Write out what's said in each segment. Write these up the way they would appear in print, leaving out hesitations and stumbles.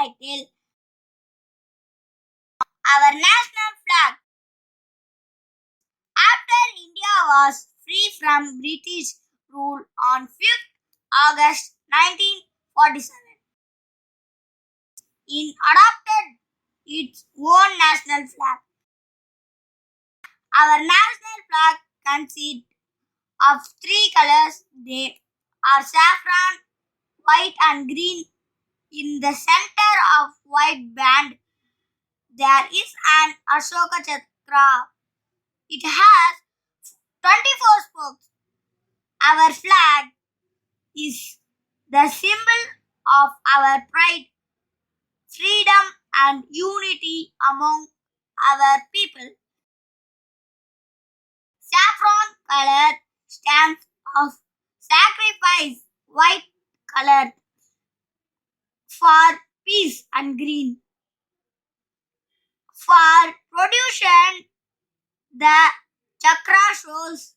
title. Our national flag. After India was free from British rule on 5th August 1947, it adopted its own national flag. Our national flag consists of three colors. They are saffron, white and green. In the center of white band, there is an Ashoka Chakra. It has 24 spokes. Our flag is the symbol of our pride, freedom and unity among our people. Saffron color stands of sacrifice, white color for peace and green for production. The chakra shows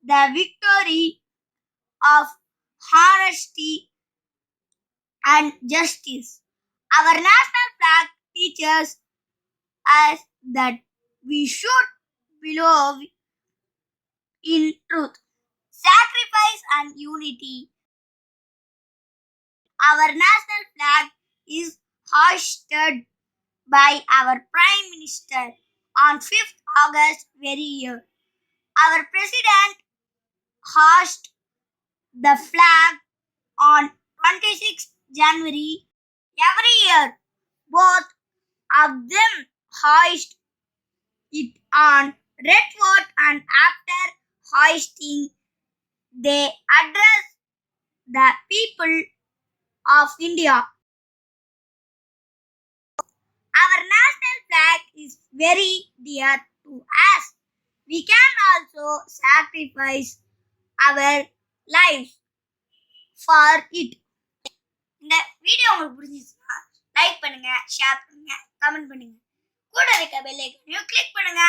the victory of honesty and justice. Our national flag teaches us that we should believe in truth, sacrifice, and unity. Our national flag is hoisted by our Prime Minister on 5th August very year. Our President hoisted the flag on 26th January every year. Both of them hoist it on red fort, and after hoisting they address the people of India. Our national flag is very dear to us. We can also sacrifice our lives for it. இந்த video உங்களுக்கு பிடிச்சிருச்சுன்னா like பண்ணுங்க, share பண்ணுங்க, comment பண்ணுங்க. கூட இருக்க bell ஐகானையும் click பண்ணுங்க.